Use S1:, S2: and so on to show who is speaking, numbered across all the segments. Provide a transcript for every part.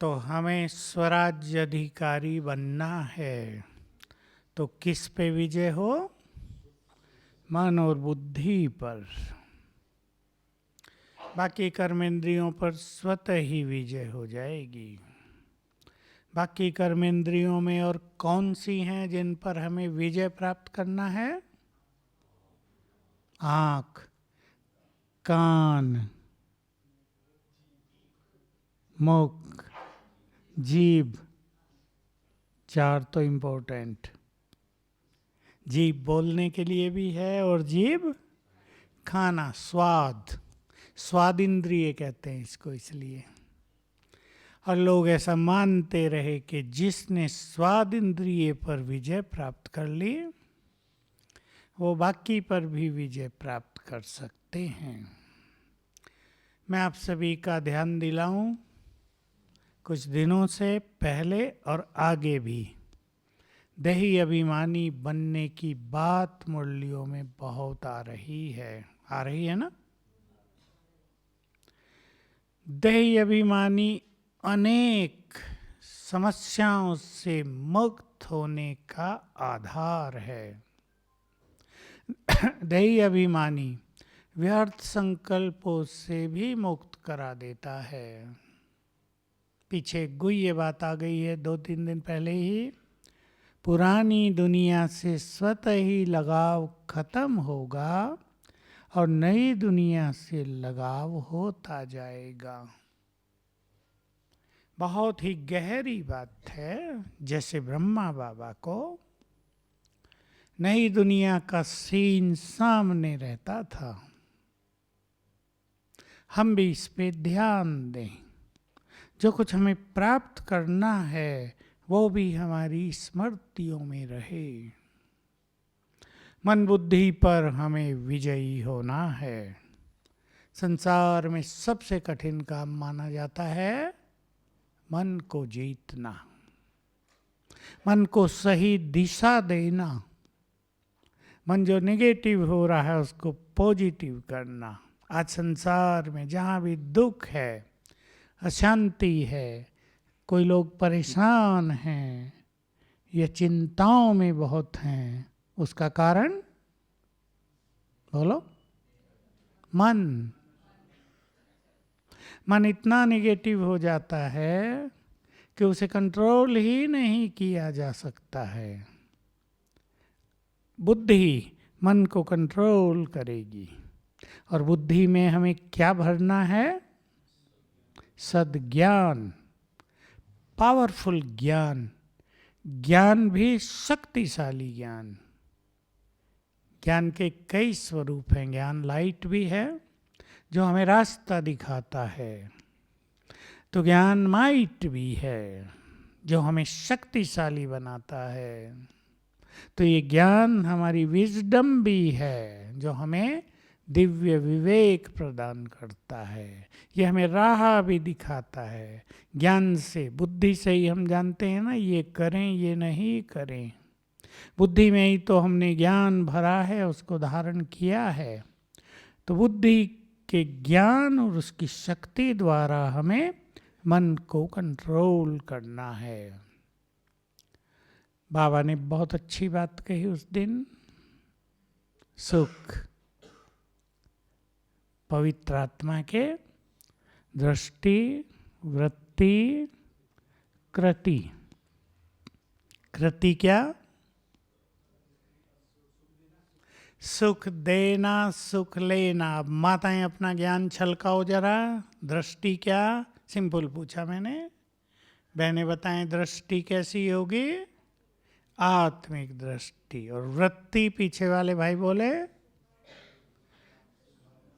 S1: तो हमें स्वराज्य अधिकारी बनना है, तो किस पे विजय हो? मन और बुद्धि पर। बाकी कर्मेंद्रियों पर स्वतः ही विजय हो जाएगी। बाकी कर्मेंद्रियों में और कौन सी हैं जिन पर हमें विजय प्राप्त करना है? आँख, कान, मुख, जीभ। चार तो इम्पोर्टेंट। जीभ बोलने के लिए भी है और जीभ खाना, स्वाद, स्वाद इंद्रिय कहते हैं इसको इसलिए। और लोग ऐसा मानते रहे कि जिसने स्वाद इंद्रिय पर विजय प्राप्त कर ली वो बाकी पर भी विजय प्राप्त कर सकते हैं। मैं आप सभी का ध्यान दिलाऊं, कुछ दिनों से पहले और आगे भी देही अभिमानी बनने की बात मुरलियों में बहुत आ रही है ना। देही अभिमानी अनेक समस्याओं से मुक्त होने का आधार है। देही अभिमानी व्यर्थ संकल्पों से भी मुक्त करा देता है। पीछे गुह्य बात आ गई है 2-3 दिन पहले ही। पुरानी दुनिया से स्वतः ही लगाव खत्म होगा और नई दुनिया से लगाव होता जाएगा। बहुत ही गहरी बात है। जैसे ब्रह्मा बाबा को नई दुनिया का सीन सामने रहता था, हम भी इस पे ध्यान दें। जो कुछ हमें प्राप्त करना है वो भी हमारी स्मृतियों में रहे। मन बुद्धि पर हमें विजयी होना है। संसार में सबसे कठिन काम माना जाता है मन को जीतना, मन को सही दिशा देना, मन जो नेगेटिव हो रहा है उसको पॉजिटिव करना। आज संसार में जहाँ भी दुख है, अशांति है, कोई लोग परेशान हैं या चिंताओं में बहुत हैं, उसका कारण बोलो? मन इतना नेगेटिव हो जाता है कि उसे कंट्रोल ही नहीं किया जा सकता है। बुद्धि मन को कंट्रोल करेगी। और बुद्धि में हमें क्या भरना है? सद्ज्ञान, पावरफुल ज्ञान। ज्ञान भी शक्तिशाली ज्ञान। ज्ञान के कई स्वरूप हैं। ज्ञान लाइट भी है जो हमें रास्ता दिखाता है, तो ज्ञान माइट भी है जो हमें शक्तिशाली बनाता है। तो ये ज्ञान हमारी विजडम भी है जो हमें दिव्य विवेक प्रदान करता है। ये हमें राह भी दिखाता है। ज्ञान से, बुद्धि से ही हम जानते हैं ना, ये करें ये नहीं करें। बुद्धि में ही तो हमने ज्ञान भरा है, उसको धारण किया है। तो बुद्धि के ज्ञान और उसकी शक्ति द्वारा हमें मन को कंट्रोल करना है। बाबा ने बहुत अच्छी बात कही उस दिन। सुख पवित्र आत्मा के दृष्टि, वृत्ति, कृति। कृति क्या? सुख देना, सुख लेना। अब माताएं अपना ज्ञान छलकाओ जरा। दृष्टि क्या? सिंपल पूछा मैंने। बहनें बताएं दृष्टि कैसी होगी? आत्मिक दृष्टि। और वृत्ति पीछे वाले भाई बोले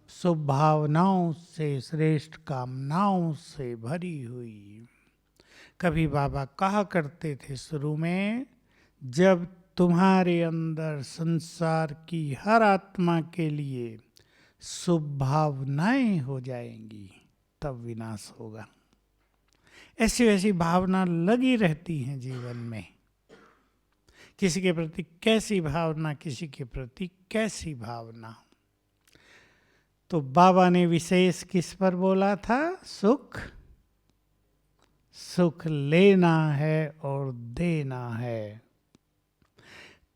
S1: शुभ भावनाओं से, श्रेष्ठ कामनाओं से भरी हुई। कभी बाबा कहा करते थे शुरू में, जब तुम्हारे अंदर संसार की हर आत्मा के लिए शुभ भावनाएं हो जाएंगी तब विनाश होगा। ऐसी वैसी भावना लगी रहती हैं जीवन में। किसी के प्रति कैसी भावना, किसी के प्रति कैसी भावना। तो बाबा ने विशेष किस पर बोला था? सुख, सुख लेना है और देना है।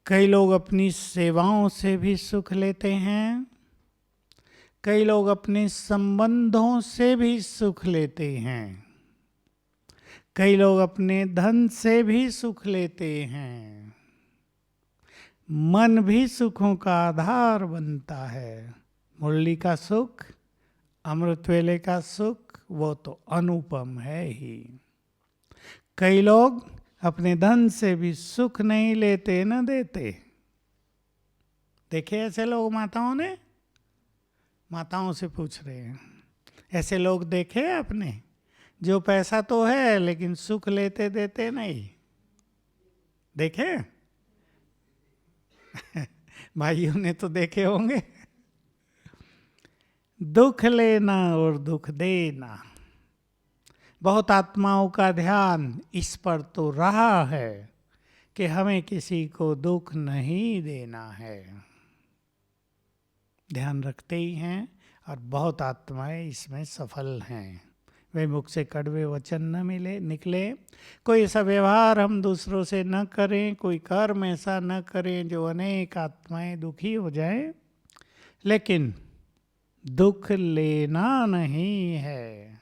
S1: कई लोग अपनी सेवाओं से भी सुख लेते हैं, कई लोग अपने संबंधों से भी सुख लेते हैं, कई लोग अपने धन से भी सुख लेते हैं। मन भी सुखों का आधार बनता है। मुरली का सुख, अमृत वेले का सुख, वो तो अनुपम है ही। कई लोग अपने धन से भी सुख नहीं लेते न देते। देखे ऐसे लोग माताओं से पूछ रहे हैं, ऐसे लोग देखे आपने? जो पैसा तो है लेकिन सुख लेते देते नहीं, देखे? भाइयों ने तो देखे होंगे। दुख लेना और दुख देना, बहुत आत्माओं का ध्यान इस पर तो रहा है कि हमें किसी को दुख नहीं देना है। ध्यान रखते ही हैं और बहुत आत्माएं इसमें सफल हैं। वे मुख से कड़वे वचन न निकले, कोई ऐसा व्यवहार हम दूसरों से न करें, कोई कर्म ऐसा न करें जो अनेक आत्माएं दुखी हो जाएं। लेकिन दुख लेना नहीं है,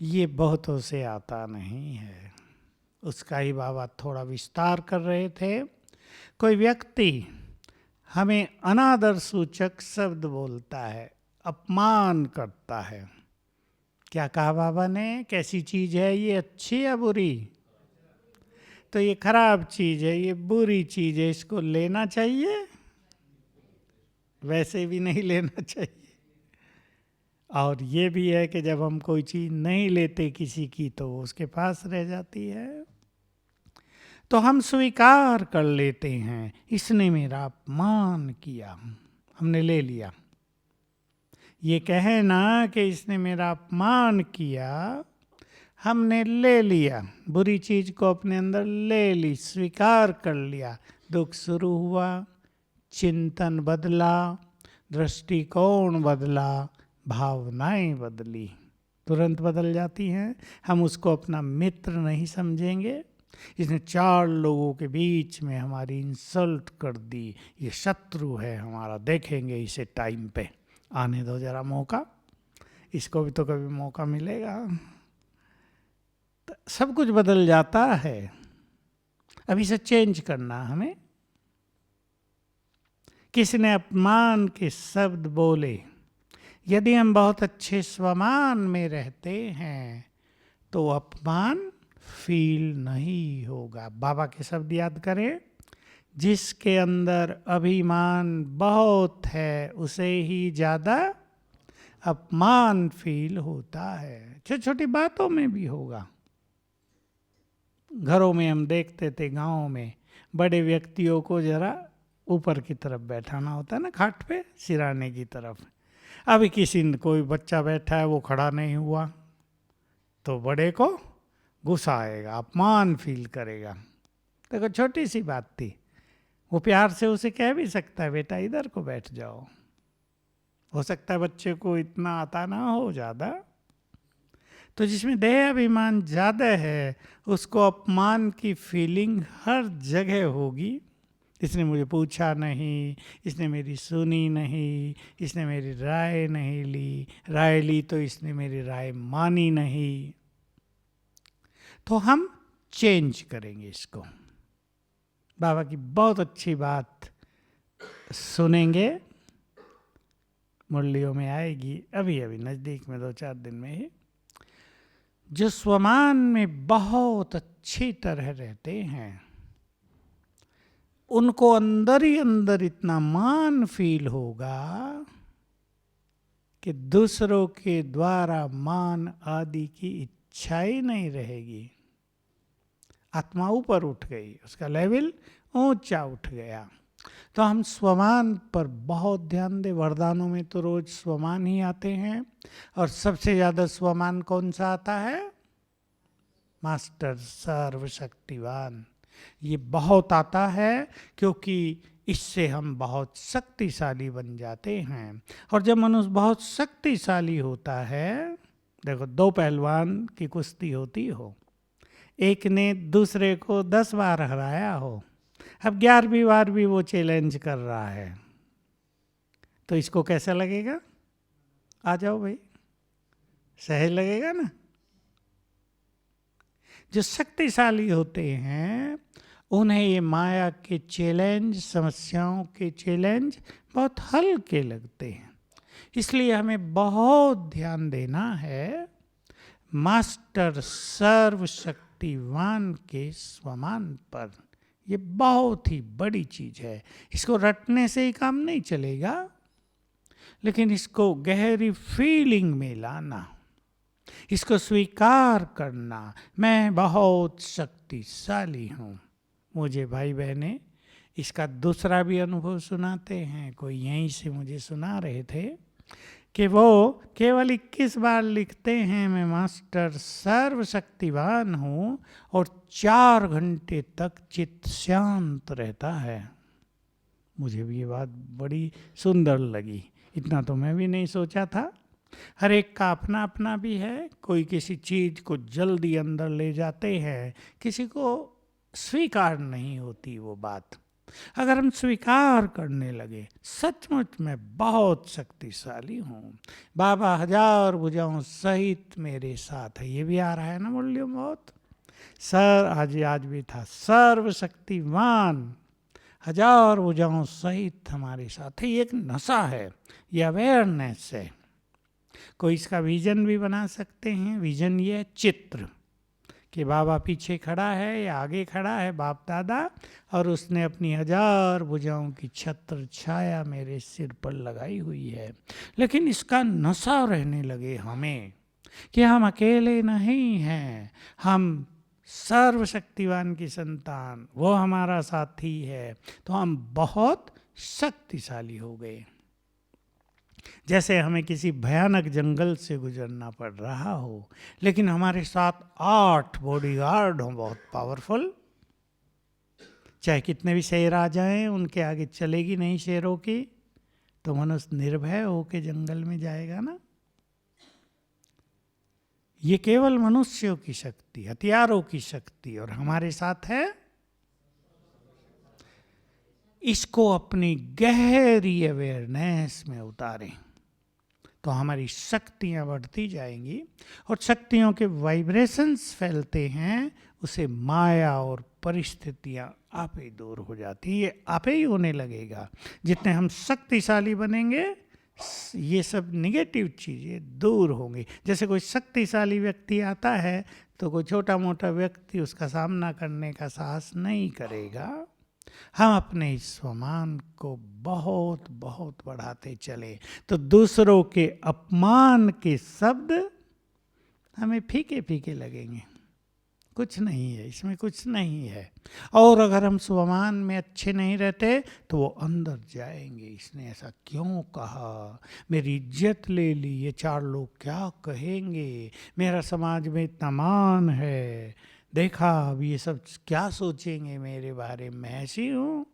S1: ये बहुतों से आता नहीं है। उसका ही बाबा थोड़ा विस्तार कर रहे थे। कोई व्यक्ति हमें अनादर सूचक शब्द बोलता है, अपमान करता है। क्या कहा बाबा ने? कैसी चीज है ये, अच्छी या बुरी? तो ये खराब चीज है, ये बुरी चीज है, इसको लेना चाहिए? वैसे भी नहीं लेना चाहिए। और ये भी है कि जब हम कोई चीज नहीं लेते किसी की तो वो उसके पास रह जाती है, तो हम स्वीकार कर लेते हैं, इसने मेरा अपमान किया, हमने ले लिया। ये कहे ना कि इसने मेरा अपमान किया, हमने ले लिया, बुरी चीज को अपने अंदर ले ली, स्वीकार कर लिया। दुख शुरू हुआ, चिंतन बदला, दृष्टिकोण बदला, भावनाएं बदली, तुरंत बदल जाती हैं। हम उसको अपना मित्र नहीं समझेंगे। इसने 4 लोगों के बीच में हमारी इंसल्ट कर दी, ये शत्रु है हमारा, देखेंगे इसे टाइम पे, आने दो जरा मौका, इसको भी तो कभी मौका मिलेगा। तो सब कुछ बदल जाता है। अब इसे चेंज करना हमें। किसी ने अपमान के शब्द बोले, यदि हम बहुत अच्छे स्वमान में रहते हैं तो अपमान फील नहीं होगा। बाबा के शब्द याद करें, जिसके अंदर अभिमान बहुत है उसे ही ज्यादा अपमान फील होता है। छोटी छोटी बातों में भी होगा। घरों में हम देखते थे, गांव में बड़े व्यक्तियों को जरा ऊपर की तरफ बैठाना होता है ना, खाट पे सिराने की तरफ। अभी कोई बच्चा बैठा है, वो खड़ा नहीं हुआ तो बड़े को गुस्सा आएगा, अपमान फील करेगा। देखो छोटी सी बात थी, वो प्यार से उसे कह भी सकता है, बेटा इधर को बैठ जाओ। हो सकता है बच्चे को इतना आता ना हो ज़्यादा, तो जिसमें देह अभिमान ज़्यादा है उसको अपमान की फीलिंग हर जगह होगी। इसने मुझे पूछा नहीं, इसने मेरी सुनी नहीं, इसने मेरी राय नहीं ली, राय ली तो इसने मेरी राय मानी नहीं। तो हम चेंज करेंगे इसको। बाबा की बहुत अच्छी बात सुनेंगे, मुरलियों में आएगी अभी अभी नज़दीक में 2-4 दिन में ही। जो स्वमान में बहुत अच्छी तरह रहते हैं उनको अंदर ही अंदर इतना मान फील होगा कि दूसरों के द्वारा मान आदि की इच्छा ही नहीं रहेगी। आत्मा ऊपर उठ गई, उसका लेवल ऊंचा उठ गया। तो हम स्वमान पर बहुत ध्यान दें। वरदानों में तो रोज स्वमान ही आते हैं, और सबसे ज़्यादा स्वमान कौन सा आता है? मास्टर, सर्वशक्तिवान। ये बहुत आता है क्योंकि इससे हम बहुत शक्तिशाली बन जाते हैं। और जब मनुष्य बहुत शक्तिशाली होता है देखो, दो पहलवान की कुश्ती होती हो, एक ने दूसरे को 10 बार हराया हो, अब 11वीं बार भी वो चैलेंज कर रहा है, तो इसको कैसा लगेगा? आ जाओ भाई, सहज लगेगा ना। जो शक्तिशाली होते हैं उन्हें ये माया के चैलेंज, समस्याओं के चैलेंज बहुत हल्के लगते हैं। इसलिए हमें बहुत ध्यान देना है मास्टर सर्वशक्तिवान के स्वमान पर। ये बहुत ही बड़ी चीज है, इसको रटने से ही काम नहीं चलेगा, लेकिन इसको गहरी फीलिंग में लाना, इसको स्वीकार करना, मैं बहुत शक्तिशाली हूँ। मुझे भाई बहनें इसका दूसरा भी अनुभव सुनाते हैं। कोई यहीं से मुझे सुना रहे थे कि वो केवल 21 बार लिखते हैं, मैं मास्टर सर्वशक्तिवान हूँ, और 4 घंटे तक चित्त शांत रहता है। मुझे भी ये बात बड़ी सुंदर लगी, इतना तो मैं भी नहीं सोचा था। हर एक का अपना अपना भी है, कोई किसी चीज़ को जल्दी अंदर ले जाते हैं, किसी को स्वीकार नहीं होती वो बात। अगर हम स्वीकार करने लगे सचमुच मैं बहुत शक्तिशाली हूँ, बाबा 1000 भुजाओं सहित मेरे साथ है, ये भी आ रहा है ना वॉल्यूम बहुत। आज भी था, सर्वशक्तिवान 1000 भुजाओं सहित हमारे साथ है। ये एक नशा है, ये अवेयरनेस है। कोई इसका विजन भी बना सकते हैं। विजन ये चित्र कि बाबा पीछे खड़ा है या आगे खड़ा है, बाप दादा, और उसने अपनी 1000 भुजाओं की छत्र छाया मेरे सिर पर लगाई हुई है। लेकिन इसका नशा रहने लगे हमें कि हम अकेले नहीं हैं, हम सर्वशक्तिवान की संतान, वो हमारा साथी है, तो हम बहुत शक्तिशाली हो गए। जैसे हमें किसी भयानक जंगल से गुजरना पड़ रहा हो, लेकिन हमारे साथ 8 बॉडीगार्ड हों बहुत पावरफुल, चाहे कितने भी शेर आ जाएं उनके आगे चलेगी नहीं शेरों की, तो मनुष्य निर्भय होके जंगल में जाएगा ना। ये केवल मनुष्यों की शक्ति, हथियारों की शक्ति, और हमारे साथ है। इसको अपनी गहरी अवेयरनेस में उतारें तो हमारी शक्तियां बढ़ती जाएंगी, और शक्तियों के वाइब्रेशंस फैलते हैं, उसे माया और परिस्थितियां आपे ही दूर हो जाती हैं। ये आपे ही होने लगेगा। जितने हम शक्तिशाली बनेंगे ये सब निगेटिव चीज़ें दूर होंगी। जैसे कोई शक्तिशाली व्यक्ति आता है तो कोई छोटा मोटा व्यक्ति उसका सामना करने का साहस नहीं करेगा। हम अपने इस स्वमान को बहुत बहुत बढ़ाते चले तो दूसरों के अपमान के शब्द हमें फीके फीके लगेंगे। कुछ नहीं है इसमें, कुछ नहीं है। और अगर हम स्वमान में अच्छे नहीं रहते तो वो अंदर जाएंगे, इसने ऐसा क्यों कहा, मेरी इज्जत ले ली, ये 4 लोग क्या कहेंगे, मेरा समाज में इतना मान है, देखा अब ये सब क्या सोचेंगे मेरे बारे में, ऐसी हूँ।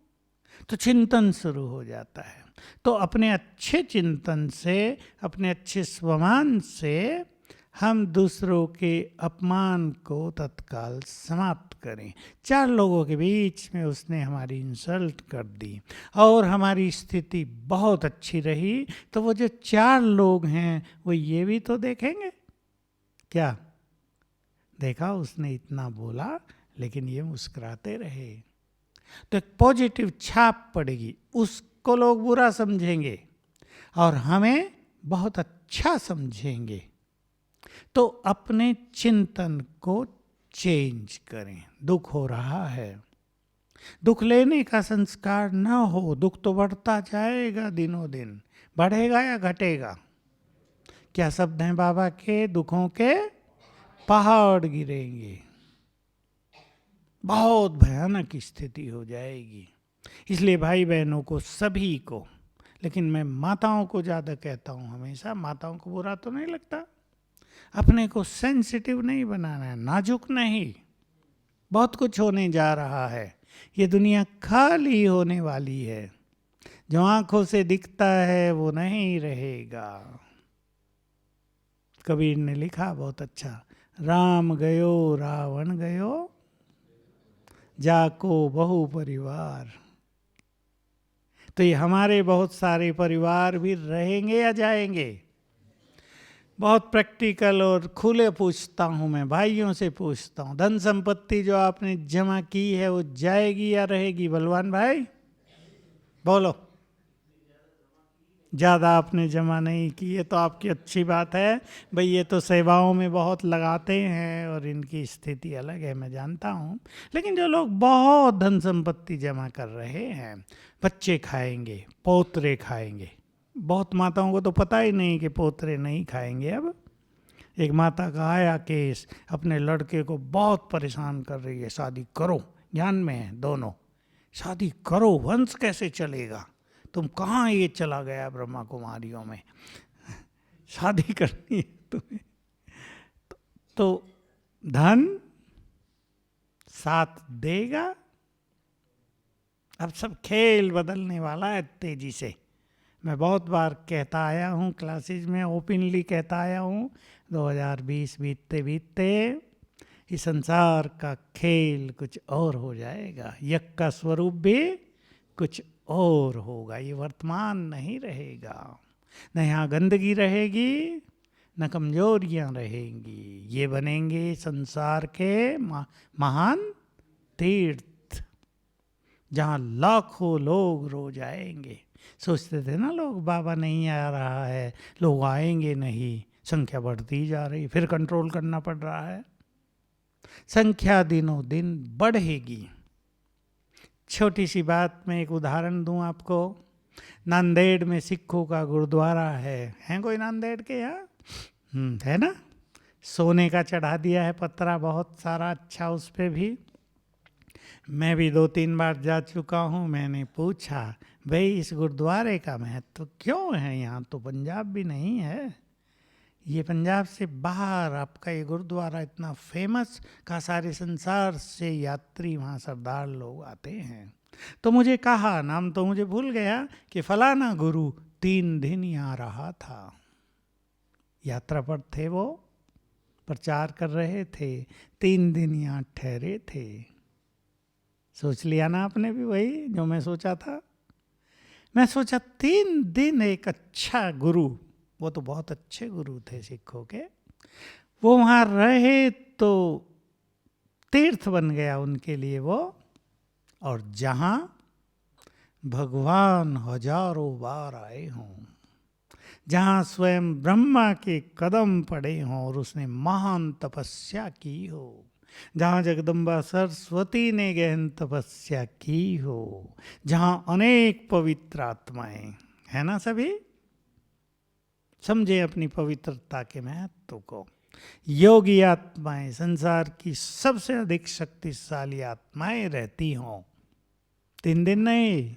S1: तो चिंतन शुरू हो जाता है। तो अपने अच्छे चिंतन से, अपने अच्छे स्वमान से हम दूसरों के अपमान को तत्काल समाप्त करें। 4 लोगों के बीच में उसने हमारी इंसल्ट कर दी और हमारी स्थिति बहुत अच्छी रही, तो वो जो 4 लोग हैं वो ये भी तो देखेंगे, क्या देखा उसने इतना बोला लेकिन ये मुस्कुराते रहे, तो एक पॉजिटिव छाप पड़ेगी। उसको लोग बुरा समझेंगे और हमें बहुत अच्छा समझेंगे। तो अपने चिंतन को चेंज करें। दुख हो रहा है, दुख लेने का संस्कार न हो, दुख तो बढ़ता जाएगा, दिनों दिन बढ़ेगा या घटेगा। क्या शब्द हैं बाबा के, दुखों के पहाड़ गिरेंगे, बहुत भयानक स्थिति हो जाएगी। इसलिए भाई बहनों को, सभी को, लेकिन मैं माताओं को ज़्यादा कहता हूँ हमेशा, माताओं को बुरा तो नहीं लगता, अपने को सेंसिटिव नहीं बनाना है, नाजुक नहीं। बहुत कुछ होने जा रहा है, ये दुनिया खाली होने वाली है, जो आंखों से दिखता है वो नहीं रहेगा। कबीर ने लिखा बहुत अच्छा, राम गयो रावण गयो जाको बहु परिवार। तो ये हमारे बहुत सारे परिवार भी रहेंगे या जाएंगे? बहुत प्रैक्टिकल और खुले पूछता हूं, मैं भाइयों से पूछता हूं, धन संपत्ति जो आपने जमा की है वो जाएगी या रहेगी? बलवान भाई बोलो। ज़्यादा आपने जमा नहीं की, ये तो आपकी अच्छी बात है भाई, ये तो सेवाओं में बहुत लगाते हैं और इनकी स्थिति अलग है, मैं जानता हूँ। लेकिन जो लोग बहुत धन संपत्ति जमा कर रहे हैं, बच्चे खाएंगे, पोतरे खाएंगे। बहुत माताओं को तो पता ही नहीं कि पोतरे नहीं खाएंगे। अब एक माता का आया केस, अपने लड़के को बहुत परेशान कर रही है, शादी करो, ज्ञान में है दोनों, शादी करो, वंश कैसे चलेगा, तुम कहाँ ये चला गया ब्रह्मा कुमारियों में, शादी करनी है तुम्हें। तो धन साथ देगा। अब सब खेल बदलने वाला है तेजी से। मैं बहुत बार कहता आया हूँ, क्लासेज में ओपनली कहता आया हूँ, 2020 बीतते बीतते इस संसार का खेल कुछ और हो जाएगा, यज्ञ का स्वरूप भी कुछ और होगा। ये वर्तमान नहीं रहेगा, न यहाँ गंदगी रहेगी न कमजोरियाँ रहेंगी। ये बनेंगे संसार के महान तीर्थ, जहाँ लाखों लोग रोज आएंगे। सोचते थे ना लोग, बाबा नहीं आ रहा है, लोग आएंगे नहीं, संख्या बढ़ती जा रही, फिर कंट्रोल करना पड़ रहा है। संख्या दिनों दिन बढ़ेगी। छोटी सी बात में एक उदाहरण दूं आपको। नांदेड़ में सिखों का गुरुद्वारा है कोई नांदेड़ के यहाँ? है ना, सोने का चढ़ा दिया है पत्रा बहुत सारा, अच्छा उस पे भी। मैं भी 2-3 बार जा चुका हूँ। मैंने पूछा भाई इस गुरुद्वारे का महत्व क्यों है? यहाँ तो पंजाब भी नहीं है, ये पंजाब से बाहर आपका ये गुरुद्वारा इतना फेमस का सारे संसार से यात्री वहाँ सरदार लोग आते हैं। तो मुझे कहा, नाम तो मुझे भूल गया, कि फलाना गुरु 3 दिन यहाँ रहा था, यात्रा पर थे वो, प्रचार कर रहे थे, 3 दिन यहाँ ठहरे थे। सोच लिया ना आपने भी वही जो मैं सोचा था? मैं सोचा 3 दिन एक अच्छा गुरु, वो तो बहुत अच्छे गुरु थे सिखों के, वो वहाँ रहे तो तीर्थ बन गया उनके लिए वो। और जहाँ भगवान हजारों बार आए हों, जहाँ स्वयं ब्रह्मा के कदम पड़े हों और उसने महान तपस्या की हो, जहाँ जगदम्बा सरस्वती ने गहन तपस्या की हो, जहाँ अनेक पवित्र आत्माएं, है ना सभी, समझे अपनी पवित्रता के महत्व को। योगी आत्माएं, संसार की सबसे अधिक शक्तिशाली आत्माएं रहती हों, 3 दिन नहीं,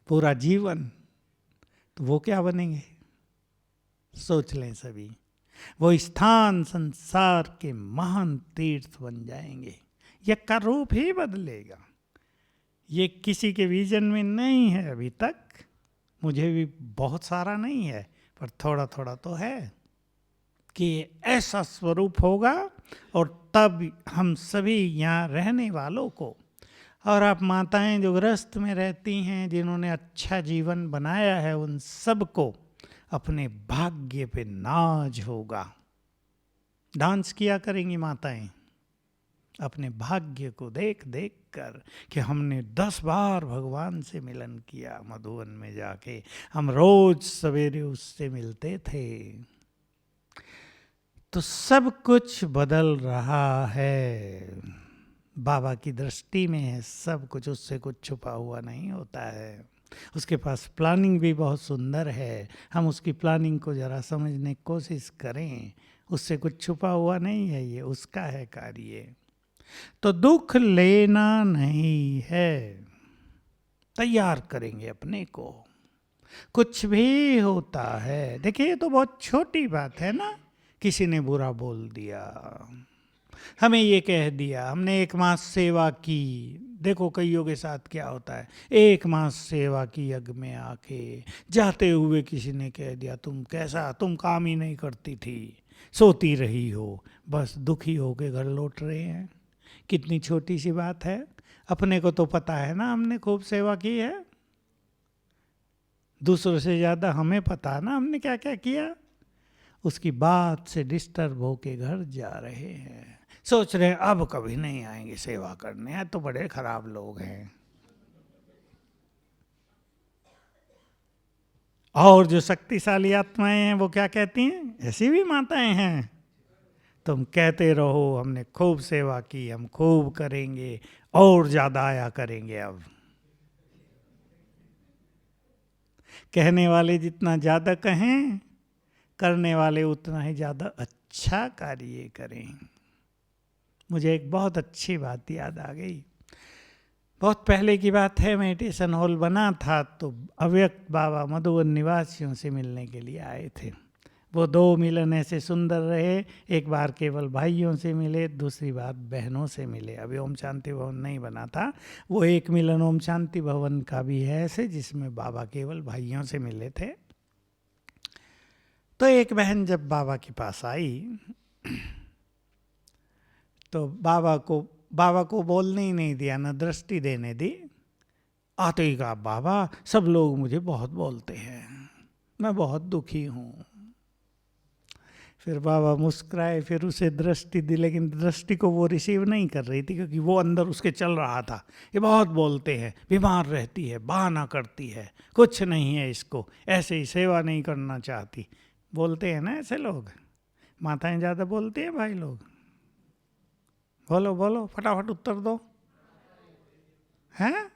S1: पूरा जीवन, तो वो क्या बनेंगे? सोच लें सभी। वो स्थान संसार के महान तीर्थ बन जाएंगे। यह का रूप ही बदलेगा। ये किसी के विजन में नहीं है अभी तक, मुझे भी बहुत सारा नहीं है, पर थोड़ा थोड़ा तो है कि ऐसा स्वरूप होगा। और तब हम सभी यहाँ रहने वालों को, और आप माताएं जो गृहस्थ में रहती हैं, जिन्होंने अच्छा जीवन बनाया है, उन सबको अपने भाग्य पे नाज होगा। डांस किया करेंगी माताएं अपने भाग्य को देख देख कर, कि हमने 10 बार भगवान से मिलन किया मधुवन में जाके, हम रोज सवेरे उससे मिलते थे। तो सब कुछ बदल रहा है, बाबा की दृष्टि में है सब कुछ, उससे कुछ छुपा हुआ नहीं होता है। उसके पास प्लानिंग भी बहुत सुंदर है, हम उसकी प्लानिंग को जरा समझने की कोशिश करें, उससे कुछ छुपा हुआ नहीं है, ये उसका है कार्य। तो दुख लेना नहीं है, तैयार करेंगे अपने को, कुछ भी होता है। देखिए ये तो बहुत छोटी बात है ना, किसी ने बुरा बोल दिया, हमें ये कह दिया, हमने 1 मास सेवा की, देखो कईयों के साथ क्या होता है, 1 मास सेवा की यज्ञ में आके जाते हुए किसी ने कह दिया तुम कैसा, तुम काम ही नहीं करती थी, सोती रही हो, बस दुखी होके घर लौट रहे हैं। कितनी छोटी सी बात है, अपने को तो पता है ना हमने खूब सेवा की है, दूसरों से ज़्यादा हमें पता है ना हमने क्या क्या किया। उसकी बात से डिस्टर्ब होके घर जा रहे हैं, सोच रहे हैं अब कभी नहीं आएंगे सेवा करने, हैं तो बड़े खराब लोग हैं। और जो शक्तिशाली आत्माएं हैं वो क्या कहती हैं, ऐसी भी माताएं हैं, तुम कहते रहो हमने खूब सेवा की, हम खूब करेंगे और ज्यादा आया करेंगे। अब कहने वाले जितना ज्यादा कहें, करने वाले उतना ही ज्यादा अच्छा कार्य करें। मुझे एक बहुत अच्छी बात याद आ गई। बहुत पहले की बात है, मेडिटेशन हॉल बना था तो अव्यक्त बाबा मधुबन निवासियों से मिलने के लिए आए थे। वो 2 मिलन ऐसे सुंदर रहे, एक बार केवल भाइयों से मिले, दूसरी बार बहनों से मिले। अभी ओम शांति भवन नहीं बना था, वो एक मिलन ओम शांति भवन का भी है ऐसे, जिसमें बाबा केवल भाइयों से मिले थे। तो एक बहन जब बाबा के पास आई तो बाबा को बोलने ही नहीं दिया, न दृष्टि देने दी। आते ही कहा बाबा सब लोग मुझे बहुत बोलते हैं, मैं बहुत दुखी हूँ। फिर बाबा मुस्कुराए, फिर उसे दृष्टि दी, लेकिन दृष्टि को वो रिसीव नहीं कर रही थी, क्योंकि वो अंदर उसके चल रहा था, ये बहुत बोलते हैं, बीमार रहती है, बहाना करती है, कुछ नहीं है इसको, ऐसे ही सेवा नहीं करना चाहती। बोलते हैं ना ऐसे लोग, माताएं ज़्यादा बोलती हैं भाई लोग। बोलो बोलो फटाफट उत्तर दो, हैं?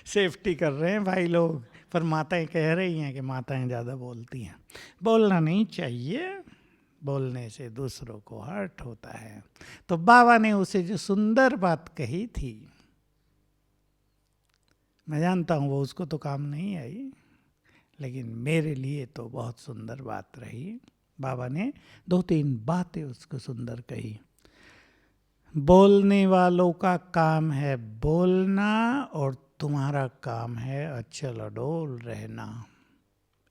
S1: सेफ्टी कर रहे हैं भाई लोग, पर माताएं कह रही हैं कि माताएं ज़्यादा बोलती हैं। बोलना नहीं चाहिए, बोलने से दूसरों को हर्ट होता है। तो बाबा ने उसे जो सुंदर बात कही थी, मैं जानता हूँ वो उसको तो काम नहीं आई, लेकिन मेरे लिए तो बहुत सुंदर बात रही। बाबा ने 2-3 बातें उसको सुंदर कही। बोलने वालों का काम है बोलना, और तुम्हारा काम है अचल अडोल रहना।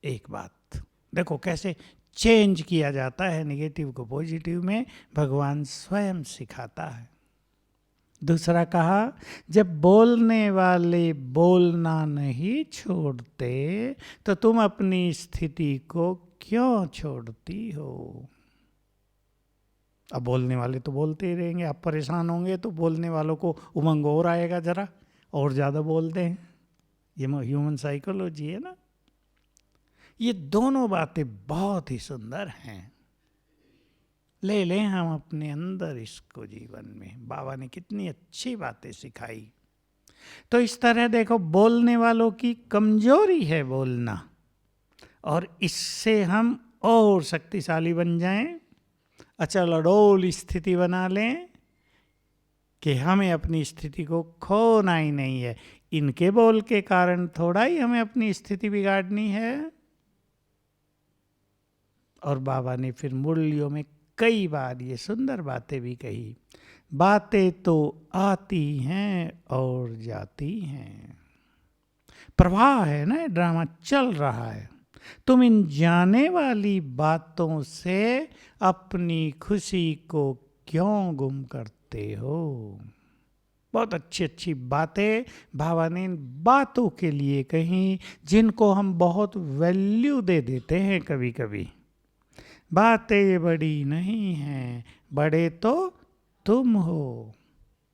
S1: एक बात देखो कैसे चेंज किया जाता है नेगेटिव को पॉजिटिव में, भगवान स्वयं सिखाता है। दूसरा कहा, जब बोलने वाले बोलना नहीं छोड़ते तो तुम अपनी स्थिति को क्यों छोड़ती हो। अब बोलने वाले तो बोलते ही रहेंगे, आप परेशान होंगे तो बोलने वालों को उमंग और आएगा, जरा और ज़्यादा बोलते हैं। ये ह्यूमन साइकोलॉजी है ना। ये दोनों बातें बहुत ही सुंदर हैं, ले लें हम अपने अंदर इसको जीवन में। बाबा ने कितनी अच्छी बातें सिखाई। तो इस तरह देखो, बोलने वालों की कमजोरी है बोलना, और इससे हम और शक्तिशाली बन जाएं, अचल अडोल स्थिति बना लें कि हमें अपनी स्थिति को खोना ही नहीं है। इनके बोल के कारण थोड़ा ही हमें अपनी स्थिति बिगाड़नी है। और बाबा ने फिर मुरलियों में कई बार ये सुंदर बातें भी कही। बातें तो आती हैं और जाती हैं, प्रवाह है ना, ड्रामा चल रहा है। तुम इन जाने वाली बातों से अपनी खुशी को क्यों गुम करते हो। बहुत अच्छी अच्छी बातें बाबा ने इन बातों के लिए कही, जिनको हम बहुत वैल्यू दे देते हैं कभी कभी। बातें बड़ी नहीं हैं, बड़े तो तुम हो।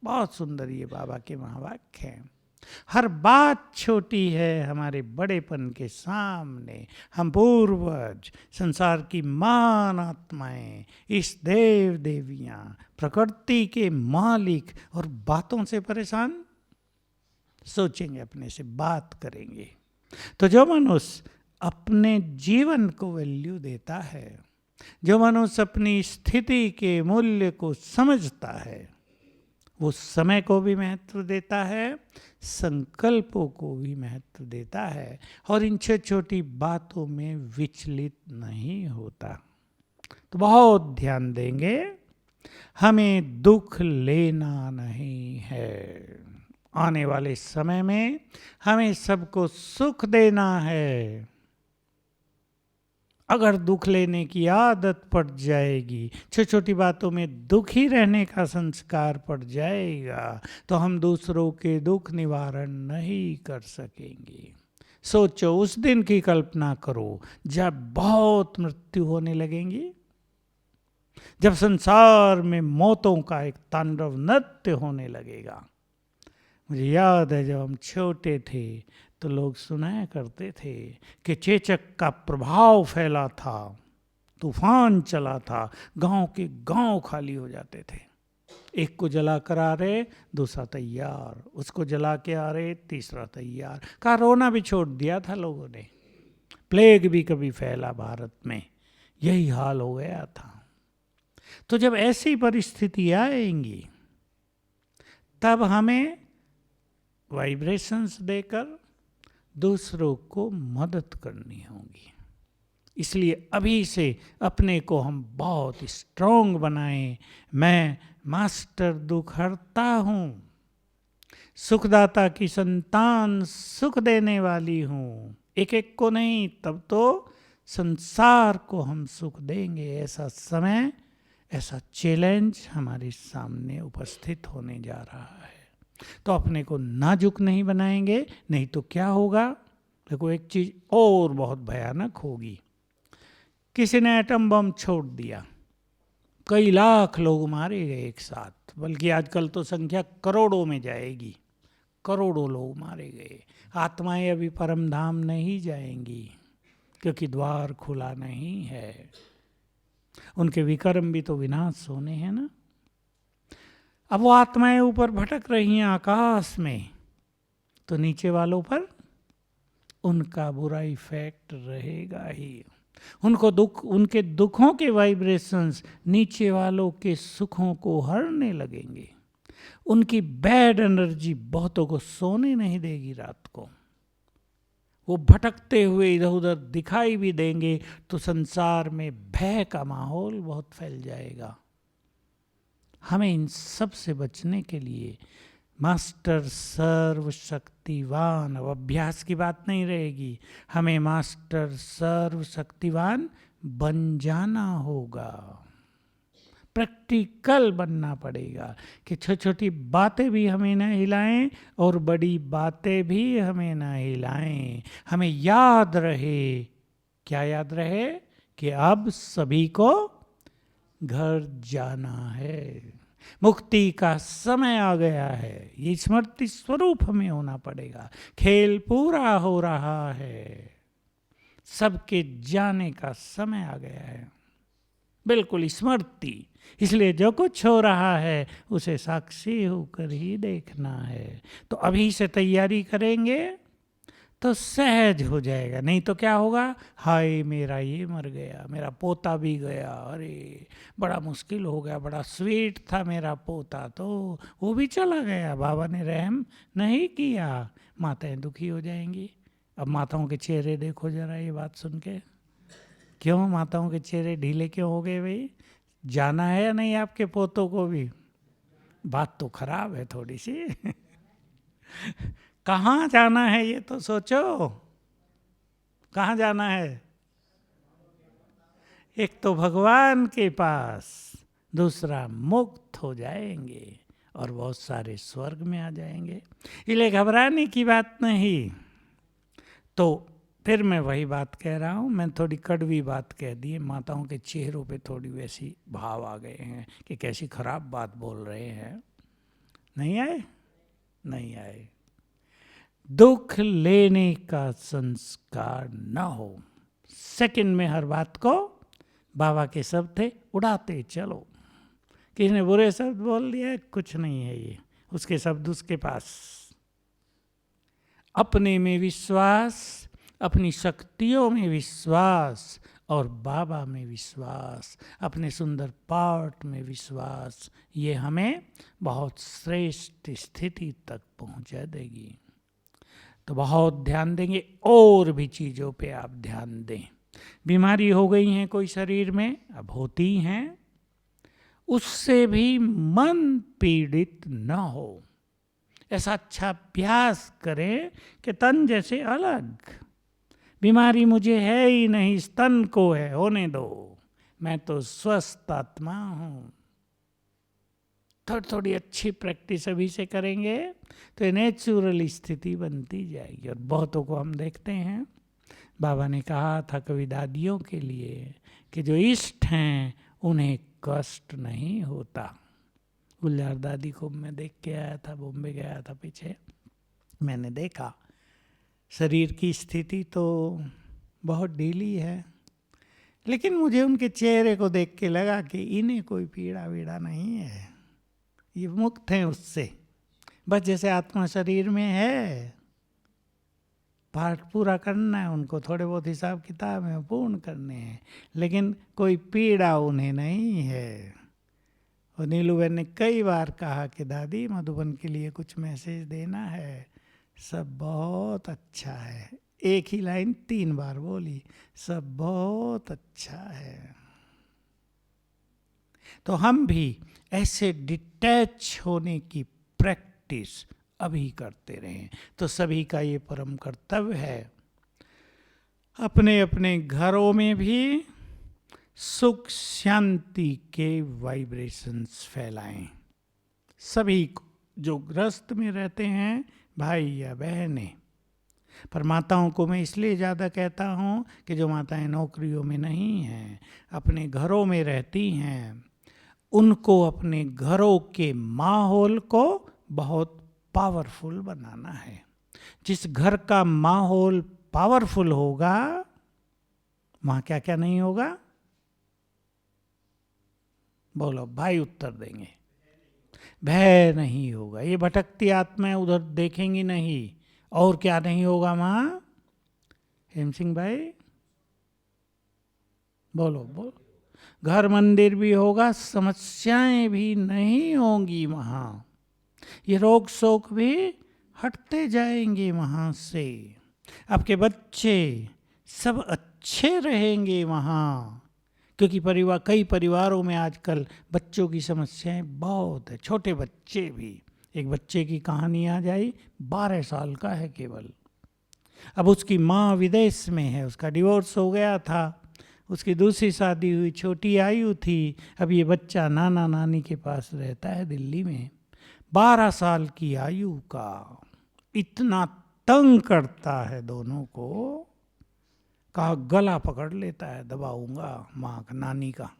S1: बहुत सुंदर ये बाबा के महावाक्य हैं। हर बात छोटी है हमारे बड़ेपन के सामने। हम पूर्वज, संसार की महान आत्माएं, इस देव देवियां, प्रकृति के मालिक, और बातों से परेशान। सोचेंगे, अपने से बात करेंगे। तो जो मनुष्य अपने जीवन को वैल्यू देता है, जो मनुष्य अपनी स्थिति के मूल्य को समझता है, वो समय को भी महत्व देता है, संकल्पों को भी महत्व देता है, और इन छोटी छोटी बातों में विचलित नहीं होता। तो बहुत ध्यान देंगे हमें दुख लेना नहीं है। आने वाले समय में हमें सबको सुख देना है। अगर दुख लेने की आदत पड़ जाएगी, छोटी छोटी बातों में दुखी रहने का संस्कार पड़ जाएगा, तो हम दूसरों के दुख निवारण नहीं कर सकेंगे। सोचो, उस दिन की कल्पना करो जब बहुत मृत्यु होने लगेंगी, जब संसार में मौतों का एक तांडव नृत्य होने लगेगा। मुझे याद है जब हम छोटे थे तो लोग सुनाया करते थे कि चेचक का प्रभाव फैला था, तूफान चला था, गांव के गांव खाली हो जाते थे। एक को जला कर आ रहे, दूसरा तैयार, उसको जला के आ रहे, तीसरा तैयार। का रोना भी छोड़ दिया था लोगों ने। प्लेग भी कभी फैला भारत में, यही हाल हो गया था। तो जब ऐसी परिस्थिति आएंगी तब हमें वाइब्रेशंस देकर दूसरों को मदद करनी होगी। इसलिए अभी से अपने को हम बहुत स्ट्रांग बनाएं। मैं मास्टर दुख हरता हूँ, सुखदाता की संतान सुख देने वाली हूँ। एक एक को नहीं, तब तो संसार को हम सुख देंगे। ऐसा समय, ऐसा चैलेंज हमारे सामने उपस्थित होने जा रहा है। तो अपने को नाजुक नहीं बनाएंगे, नहीं तो क्या होगा। देखो, एक चीज और बहुत भयानक होगी। किसी ने एटम बम छोड़ दिया, कई लाख लोग मारे गए एक साथ, बल्कि आजकल तो संख्या करोड़ों में जाएगी। करोड़ों लोग मारे गए। आत्माएं अभी परम धाम नहीं जाएंगी, क्योंकि द्वार खुला नहीं है। उनके विकर्म भी तो विनाश होने हैं ना। अब वो आत्माएं ऊपर भटक रही हैं आकाश में, तो नीचे वालों पर उनका बुरा इफेक्ट रहेगा ही। उनको दुख, उनके दुखों के वाइब्रेशंस नीचे वालों के सुखों को हरने लगेंगे। उनकी बैड एनर्जी बहुतों को सोने नहीं देगी रात को। वो भटकते हुए इधर उधर दिखाई भी देंगे तो संसार में भय का माहौल बहुत फैल जाएगा। हमें इन सब से बचने के लिए मास्टर सर्वशक्तिवान, अब अभ्यास की बात नहीं रहेगी, हमें मास्टर सर्वशक्तिवान बन जाना होगा। प्रैक्टिकल बनना पड़ेगा कि छोटी छोटी बातें भी हमें न हिलाएं और बड़ी बातें भी हमें न हिलाएं। हमें याद रहे, क्या याद रहे, कि अब सभी को घर जाना है, मुक्ति का समय आ गया है। ये स्मृति स्वरूप हमें होना पड़ेगा। खेल पूरा हो रहा है, सबके जाने का समय आ गया है। बिल्कुल स्मृति। इसलिए जो कुछ हो रहा है उसे साक्षी होकर ही देखना है। तो अभी से तैयारी करेंगे तो सहज हो जाएगा। नहीं तो क्या होगा, हाय मेरा ये मर गया, मेरा पोता भी गया, अरे बड़ा मुश्किल हो गया, बड़ा स्वीट था मेरा पोता, तो वो भी चला गया, बाबा ने रहम नहीं किया। माताएं दुखी हो जाएंगी। अब माताओं के चेहरे देखो जरा ये बात सुन के। क्यों माताओं के चेहरे ढीले क्यों हो गए भाई? जाना है या नहीं आपके पोतों को भी? बात तो खराब है थोड़ी सी। कहाँ जाना है ये तो सोचो। कहाँ जाना है? एक तो भगवान के पास, दूसरा मुक्त हो जाएंगे और बहुत सारे स्वर्ग में आ जाएंगे। इसलिए घबराने की बात नहीं। तो फिर मैं वही बात कह रहा हूँ, मैं थोड़ी कड़वी बात कह दी है। माताओं के चेहरों पे थोड़ी वैसी भाव आ गए हैं कि कैसी खराब बात बोल रहे हैं। नहीं आए? नहीं आए। दुख लेने का संस्कार न हो। सेकंड में हर बात को, बाबा के शब्द थे, उड़ाते चलो। किसी ने बुरे शब्द बोल दिया, कुछ नहीं है ये, उसके शब्द उसके पास। अपने में विश्वास, अपनी शक्तियों में विश्वास और बाबा में विश्वास, अपने सुंदर पार्ट में विश्वास, ये हमें बहुत श्रेष्ठ स्थिति तक पहुंचा देगी। तो बहुत ध्यान देंगे, और भी चीज़ों पे आप ध्यान दें। बीमारी हो गई हैं कोई शरीर में, अब होती हैं, उससे भी मन पीड़ित न हो, ऐसा अच्छा अभ्यास करें कि तन जैसे अलग, बीमारी मुझे है ही नहीं, इस तन को है, होने दो, मैं तो स्वस्थ आत्मा हूं। थोड़ी थोड़ी अच्छी प्रैक्टिस अभी से करेंगे तो नेचुरल स्थिति बनती जाएगी। और बहुतों को हम देखते हैं, बाबा ने कहा था कभी दादियों के लिए कि जो इष्ट हैं उन्हें कष्ट नहीं होता। गुलजार दादी को मैं देख के आया था, बॉम्बे गया था पीछे, मैंने देखा शरीर की स्थिति तो बहुत ढीली है, लेकिन मुझे उनके चेहरे को देख के लगा कि इन्हें कोई पीड़ा वीड़ा नहीं है, ये मुक्त हैं उससे। बस जैसे आत्मा शरीर में है, पाठ पूरा करना है उनको, थोड़े बहुत हिसाब किताब है पूर्ण करने हैं, लेकिन कोई पीड़ा उन्हें नहीं है। और नीलू बहन ने कई बार कहा कि दादी मधुबन के लिए कुछ मैसेज देना है, सब बहुत अच्छा है। एक ही लाइन 3 बार बोली, सब बहुत अच्छा है। तो हम भी ऐसे डिटैच होने की प्रैक्टिस अभी करते रहें। तो सभी का ये परम कर्तव्य है, अपने अपने घरों में भी सुख शांति के वाइब्रेशंस फैलाएं। सभी को, जो ग्रस्त में रहते हैं भाई या बहनें, पर माताओं को मैं इसलिए ज़्यादा कहता हूँ कि जो माताएं नौकरियों में नहीं हैं, अपने घरों में रहती हैं, उनको अपने घरों के माहौल को बहुत पावरफुल बनाना है। जिस घर का माहौल पावरफुल होगा, वहाँ क्या क्या नहीं होगा, बोलो भाई उत्तर देंगे। भय नहीं होगा, ये भटकती आत्माएं उधर देखेंगी नहीं। और क्या नहीं होगा वहाँ, हेम सिंह भाई बोलो बोलो। घर मंदिर भी होगा, समस्याएं भी नहीं होंगी वहाँ, ये रोग शोक भी हटते जाएंगे वहाँ से। आपके बच्चे सब अच्छे रहेंगे वहाँ, क्योंकि कई परिवारों में आजकल बच्चों की समस्याएं बहुत है, छोटे बच्चे भी। एक बच्चे की कहानी आ जाई, 12 साल का है केवल, अब उसकी माँ विदेश में है, उसका डिवोर्स हो गया था, उसकी दूसरी शादी हुई, छोटी आयु थी, अब ये बच्चा नाना नानी के पास रहता है दिल्ली में, 12 साल की आयु का, इतना तंग करता है दोनों को, कहा गला पकड़ लेता है, दबाऊंगा माँ का, नानी का।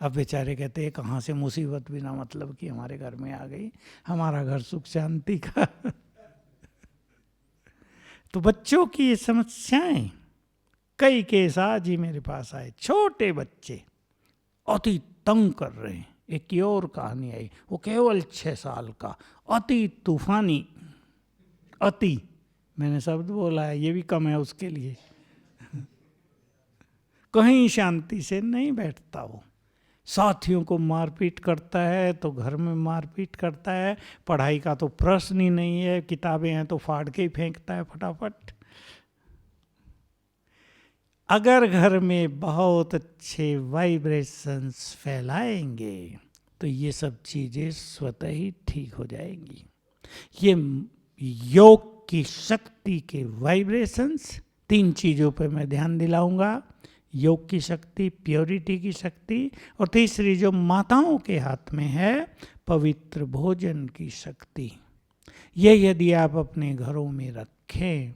S1: अब बेचारे कहते हैं कहाँ से मुसीबत बिना मतलब की हमारे घर में आ गई, हमारा घर सुख शांति का। तो बच्चों की ये समस्याएं, कई केस आज ही मेरे पास आए, छोटे बच्चे अति तंग कर रहे हैं। एक की और कहानी आई, वो केवल 6 साल का, अति तूफानी, अति मैंने शब्द बोला है, ये भी कम है उसके लिए, कहीं शांति से नहीं बैठता, वो साथियों को मारपीट करता है तो घर में मारपीट करता है, पढ़ाई का तो प्रश्न ही नहीं है, किताबें हैं तो फाड़ के ही फेंकता है फटाफट। अगर घर में बहुत अच्छे वाइब्रेशंस फैलाएंगे तो ये सब चीज़ें स्वतः ही ठीक हो जाएंगी। ये योग की शक्ति के वाइब्रेशंस, 3 चीज़ों पर मैं ध्यान दिलाऊंगा, योग की शक्ति, प्योरिटी की शक्ति, और तीसरी जो माताओं के हाथ में है, पवित्र भोजन की शक्ति। ये यदि आप अपने घरों में रखें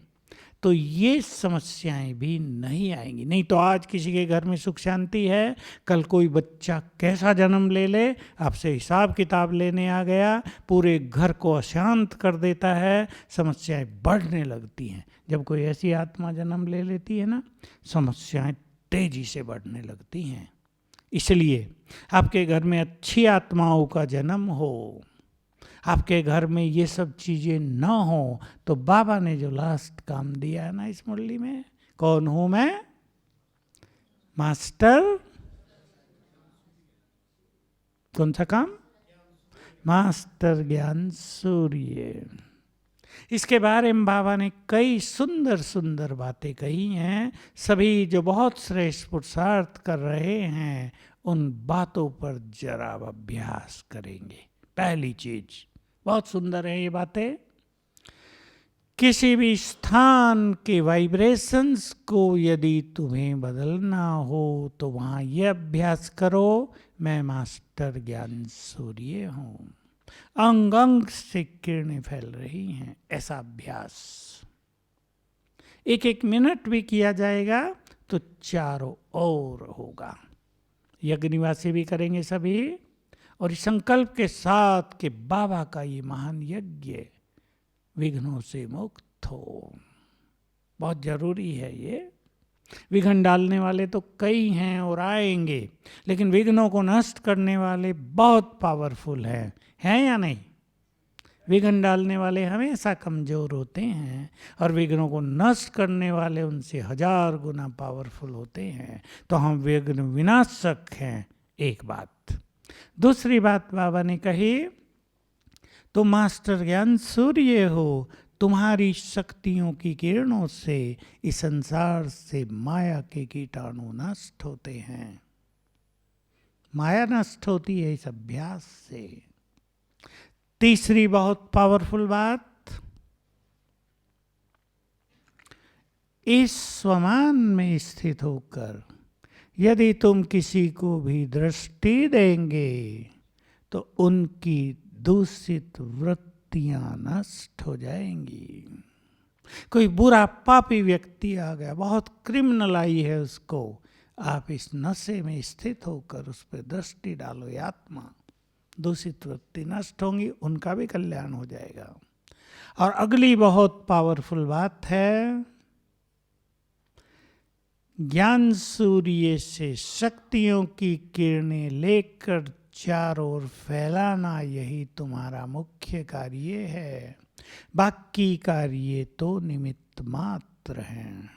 S1: तो ये समस्याएं भी नहीं आएंगी। नहीं तो आज किसी के घर में सुख शांति है, कल कोई बच्चा कैसा जन्म ले ले, आपसे हिसाब किताब लेने आ गया, पूरे घर को अशांत कर देता है, समस्याएं बढ़ने लगती हैं। जब कोई ऐसी आत्मा जन्म ले लेती है ना, समस्याएं तेजी से बढ़ने लगती हैं। इसलिए आपके घर में अच्छी आत्माओं का जन्म हो, आपके घर में ये सब चीज़ें ना हो, तो बाबा ने जो लास्ट काम दिया है ना इस मुरली में, कौन हूँ मैं, मास्टर, कौन सा काम, मास्टर ज्ञान सूर्य, इसके बारे में बाबा ने कई सुंदर सुंदर बातें कही हैं। सभी जो बहुत श्रेष्ठ पुरुषार्थ कर रहे हैं उन बातों पर जरा अभ्यास करेंगे। पहली चीज, बहुत सुंदर है ये बातें। किसी भी स्थान के वाइब्रेशंस को यदि तुम्हें बदलना हो तो वहाँ ये अभ्यास करो, मैं मास्टर ज्ञान सूर्य हूँ, अंग अंग से किरणें फैल रही हैं। ऐसा अभ्यास 1-1 मिनट भी किया जाएगा तो चारों ओर होगा। यज्ञ निवासी भी करेंगे सभी, और इस संकल्प के साथ कि बाबा का ये महान यज्ञ विघ्नों से मुक्त हो। बहुत जरूरी है ये। विघ्न डालने वाले तो कई हैं और आएंगे, लेकिन विघ्नों को नष्ट करने वाले बहुत पावरफुल हैं या नहीं? विघ्न डालने वाले हमेशा कमजोर होते हैं और विघ्नों को नष्ट करने वाले उनसे 1000 गुना पावरफुल होते हैं। तो हम विघ्न विनाशक हैं, एक बात। दूसरी बात बाबा ने कही, तुम मास्टर ज्ञान सूर्य हो, तुम्हारी शक्तियों की किरणों से इस संसार से माया के कीटाणु नष्ट होते हैं। माया नष्ट होती है इस अभ्यास से। तीसरी बहुत पावरफुल बात, इस स्वमान में स्थित होकर यदि तुम किसी को भी दृष्टि देंगे तो उनकी दूषित वृत्तियां नष्ट हो जाएंगी। कोई बुरा पापी व्यक्ति आ गया, बहुत क्रिमिनल आई है उसको, आप इस नशे में स्थित होकर उस पर दृष्टि डालो, ये आत्मा दूषित वृत्ति नष्ट होंगी, उनका भी कल्याण हो जाएगा। और अगली बहुत पावरफुल बात है, ज्ञान सूर्य से शक्तियों की किरणें लेकर चारों ओर फैलाना, यही तुम्हारा मुख्य कार्य है। बाकी कार्य तो निमित्त मात्र हैं।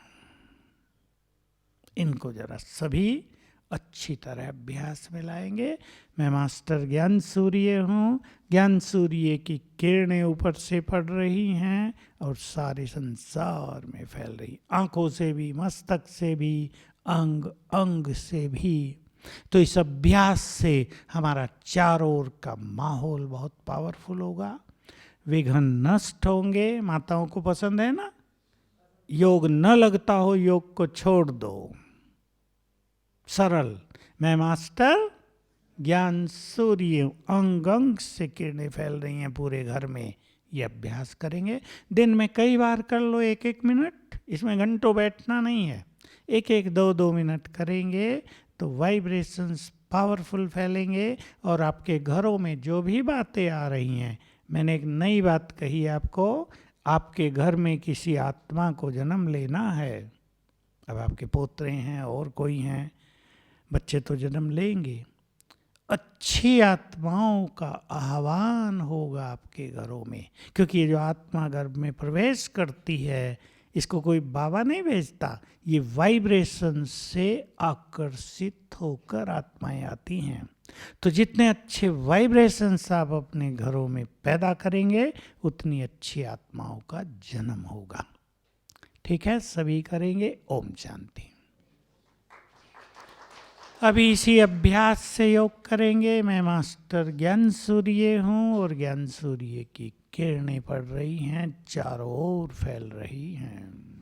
S1: इनको जरा सभी अच्छी तरह अभ्यास में लाएंगे। मैं मास्टर ज्ञान सूर्य हूँ, ज्ञान सूर्य की किरणें ऊपर से पड़ रही हैं और सारे संसार में फैल रही, आंखों से भी, मस्तक से भी, अंग अंग से भी। तो इस अभ्यास से हमारा चारों ओर का माहौल बहुत पावरफुल होगा, विघ्न नष्ट होंगे। माताओं को पसंद है ना, योग न लगता हो योग को छोड़ दो, सरल। मैं मास्टर ज्ञान सूर्य, अंग अंग से किरणें फैल रही हैं पूरे घर में, ये अभ्यास करेंगे। दिन में कई बार कर लो, 1-1 मिनट, इसमें घंटों बैठना नहीं है। 1-1, 2-2 मिनट करेंगे तो वाइब्रेशंस पावरफुल फैलेंगे और आपके घरों में जो भी बातें आ रही हैं। मैंने एक नई बात कही आपको, आपके घर में किसी आत्मा को जन्म लेना है, अब आपके पोतरे हैं और कोई हैं, बच्चे तो जन्म लेंगे, अच्छी आत्माओं का आह्वान होगा आपके घरों में, क्योंकि ये जो आत्मा गर्भ में प्रवेश करती है इसको कोई बाबा नहीं भेजता, ये वाइब्रेशन से आकर्षित होकर आत्माएं आती हैं। तो जितने अच्छे वाइब्रेशंस आप अपने घरों में पैदा करेंगे उतनी अच्छी आत्माओं का जन्म होगा। ठीक है, सभी करेंगे। ओम शांति। अभी इसी अभ्यास से योग करेंगे। मैं मास्टर ज्ञान सूर्य हूँ और ज्ञान सूर्य की किरणें पड़ रही हैं, चारों ओर फैल रही हैं।